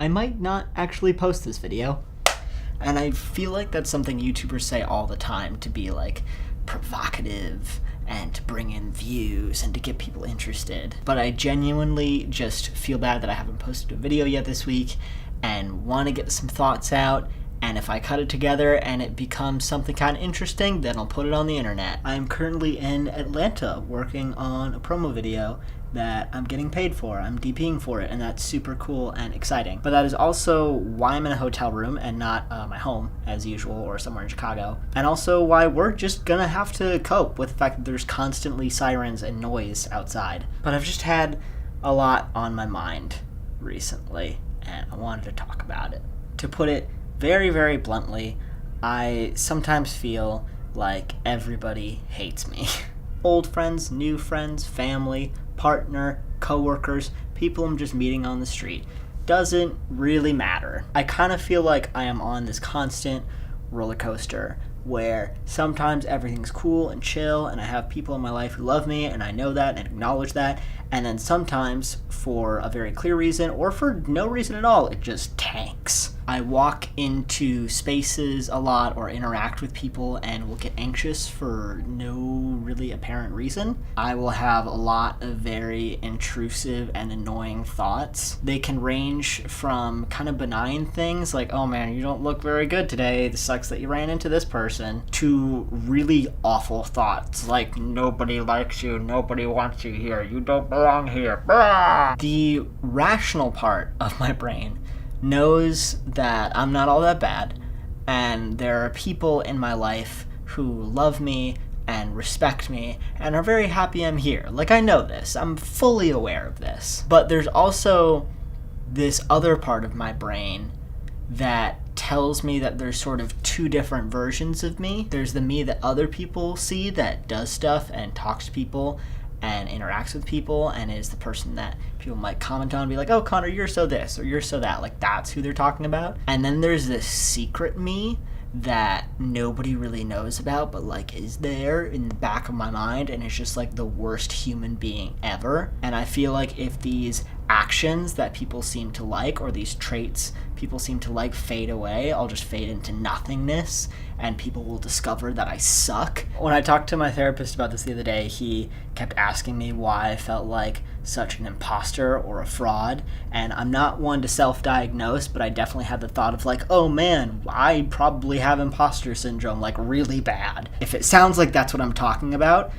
I might not actually post this video. And I feel like that's something YouTubers say all the time, to be like provocative and to bring in views and to get people interested. But I genuinely just feel bad that I haven't posted a video yet this week and want to get some thoughts out. And if I cut it together and it becomes something kind of interesting, then I'll put it on the internet. I'm currently in Atlanta working on a promo video that I'm getting paid for. I'm DPing for it, and that's super cool and exciting. But that is also why I'm in a hotel room and not my home, as usual, or somewhere in Chicago. And also why we're just gonna have to cope with the fact that there's constantly sirens and noise outside. But I've just had a lot on my mind recently, and I wanted to talk about it. To put it very, very bluntly, I sometimes feel like everybody hates me. Old friends, new friends, family, partner, coworkers, people I'm just meeting on the street. Doesn't really matter. I kind of feel like I am on this constant roller coaster where sometimes everything's cool and chill and I have people in my life who love me and I know that and acknowledge that, and then sometimes for a very clear reason or for no reason at all, it just tanks. I walk into spaces a lot or interact with people and will get anxious for no really apparent reason. I will have a lot of very intrusive and annoying thoughts. They can range from kind of benign things like, oh man, you don't look very good today, it sucks that you ran into this person, to really awful thoughts like, nobody likes you, nobody wants you here, you don't belong here. Blah! The rational part of my brain knows that I'm not all that bad, and there are people in my life who love me and respect me and are very happy I'm here. Like, I know this. I'm fully aware of this. But there's also this other part of my brain that tells me that there's sort of two different versions of me. There's the me that other people see that does stuff and talks to people and interacts with people and is the person that people might comment on and be like, oh, Connor, you're so this or you're so that. Like, that's who they're talking about. And then there's this secret me that nobody really knows about, but like is there in the back of my mind and is just like the worst human being ever. And I feel like if these actions that people seem to like or these traits people seem to like fade away, I'll just fade into nothingness and people will discover that I suck. When I talked to my therapist about this the other day, he kept asking me why I felt like such an imposter or a fraud, and I'm not one to self-diagnose, but I definitely had the thought of like, oh man, I probably have imposter syndrome, like really bad. If it sounds like that's what I'm talking about,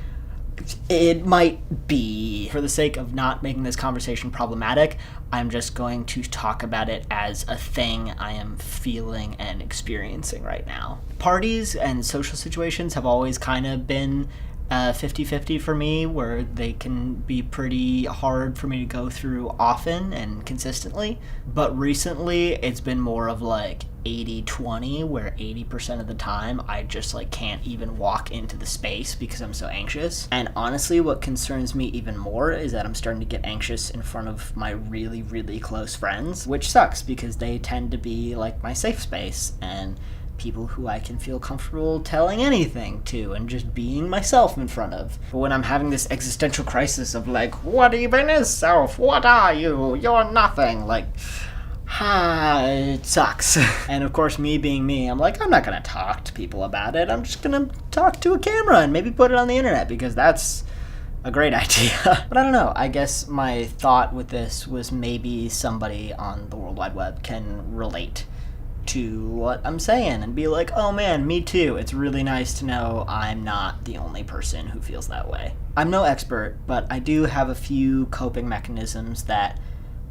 it might be. For the sake of not making this conversation problematic, I'm just going to talk about it as a thing I am feeling and experiencing right now. Parties and social situations have always kind of been 50-50 for me, where they can be pretty hard for me to go through often and consistently. But recently, it's been more of like 80-20, where 80% of the time I just like can't even walk into the space because I'm so anxious. And honestly, what concerns me even more is that I'm starting to get anxious in front of my really, really close friends, which sucks because they tend to be like my safe space and people who I can feel comfortable telling anything to and just being myself in front of. But when I'm having this existential crisis of like, what even is self? What are you? You're nothing. Like, it sucks. And of course, me being me, I'm like, I'm not gonna talk to people about it. I'm just gonna talk to a camera and maybe put it on the internet because that's a great idea. But I don't know, I guess my thought with this was maybe somebody on the World Wide Web can relate to what I'm saying and be like, oh man, me too. It's really nice to know I'm not the only person who feels that way. I'm no expert, but I do have a few coping mechanisms that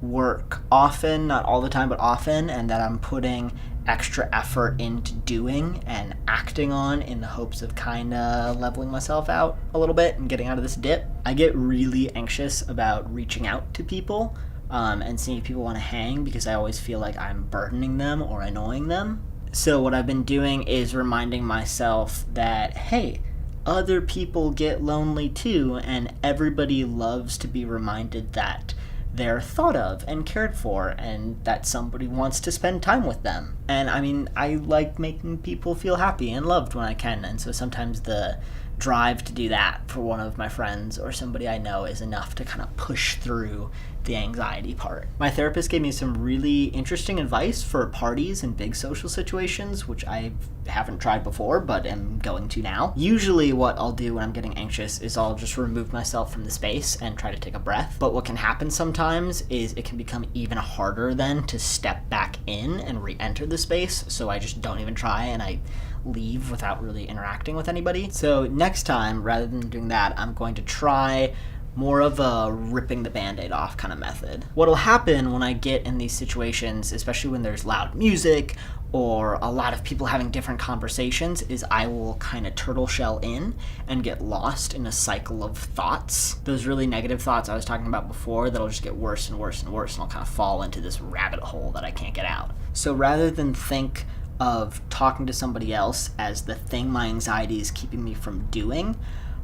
work often, not all the time, but often, and that I'm putting extra effort into doing and acting on in the hopes of kind of leveling myself out a little bit and getting out of this dip. I get really anxious about reaching out to people and seeing if people want to hang because I always feel like I'm burdening them or annoying them. So what I've been doing is reminding myself that, hey, other people get lonely too, and everybody loves to be reminded that they're thought of and cared for and that somebody wants to spend time with them. And I mean, I like making people feel happy and loved when I can, and so sometimes the drive to do that for one of my friends or somebody I know is enough to kind of push through the anxiety part. My therapist gave me some really interesting advice for parties and big social situations, which I haven't tried before, but am going to now. Usually what I'll do when I'm getting anxious is I'll just remove myself from the space and try to take a breath. But what can happen sometimes is it can become even harder then to step back in and re-enter the space, so I just don't even try and I leave without really interacting with anybody. So next time, rather than doing that, I'm going to try more of a ripping the band-aid off kind of method. What'll happen when I get in these situations, especially when there's loud music or a lot of people having different conversations, is I will kind of turtle shell in and get lost in a cycle of thoughts. Those really negative thoughts I was talking about before that'll just get worse and worse and worse, and I'll kind of fall into this rabbit hole that I can't get out. So rather than think of talking to somebody else as the thing my anxiety is keeping me from doing,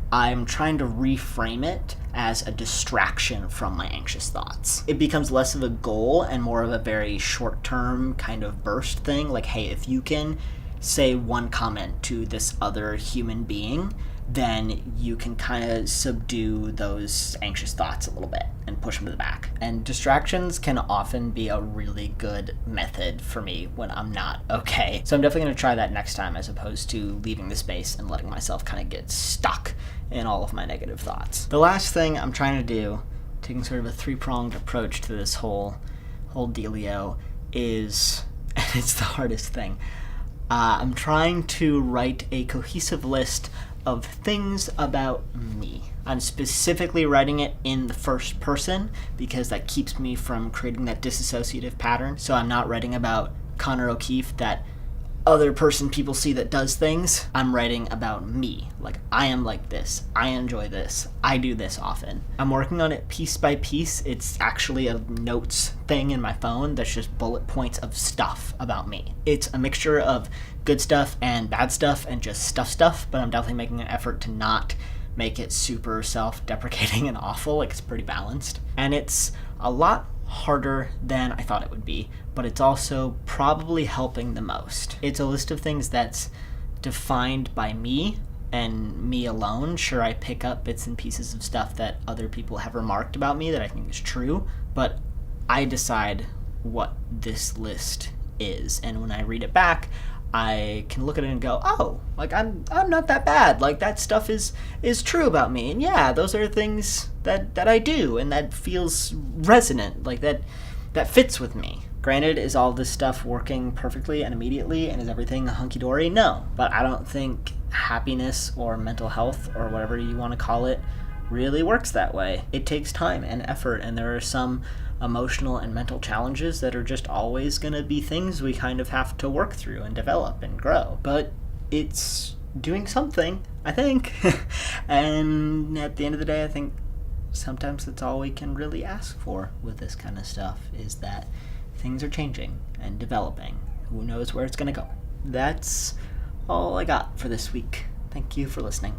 I'm trying to reframe it as a distraction from my anxious thoughts. It becomes less of a goal and more of a very short-term kind of burst thing. Like, hey, if you can say one comment to this other human being, then you can kind of subdue those anxious thoughts a little bit and push them to the back. And distractions can often be a really good method for me when I'm not okay. So I'm definitely going to try that next time, as opposed to leaving the space and letting myself kind of get stuck in all of my negative thoughts. The last thing I'm trying to do, taking sort of a three-pronged approach to this whole dealio, is, and it's the hardest thing, I'm trying to write a cohesive list of things about me. I'm specifically writing it in the first person because that keeps me from creating that disassociative pattern. So I'm not writing about Connor O'Keefe, that other person people see that does things. I'm writing about me. Like, I am like this. I enjoy this. I do this often. I'm working on it piece by piece. It's actually a notes thing in my phone that's just bullet points of stuff about me. It's a mixture of good stuff and bad stuff and just stuff, but I'm definitely making an effort to not make it super self-deprecating and awful. Like, it's pretty balanced. And it's a lot harder than I thought it would be, but it's also probably helping the most. It's a list of things that's defined by me and me alone. Sure, I pick up bits and pieces of stuff that other people have remarked about me that I think is true, but I decide what this list is. And when I read it back, I can look at it and go, oh, like I'm not that bad. Like, that stuff is true about me. And yeah, those are things that I do and that feels resonant, like that fits with me. Granted, is all this stuff working perfectly and immediately, and is everything hunky-dory? No. But I don't think happiness or mental health or whatever you want to call it really works that way. It takes time and effort, and there are some emotional and mental challenges that are just always going to be things we kind of have to work through and develop and grow. But it's doing something, I think. And at the end of the day, I think sometimes that's all we can really ask for with this kind of stuff, is that things are changing and developing. Who knows where it's going to go? That's all I got for this week. Thank you for listening.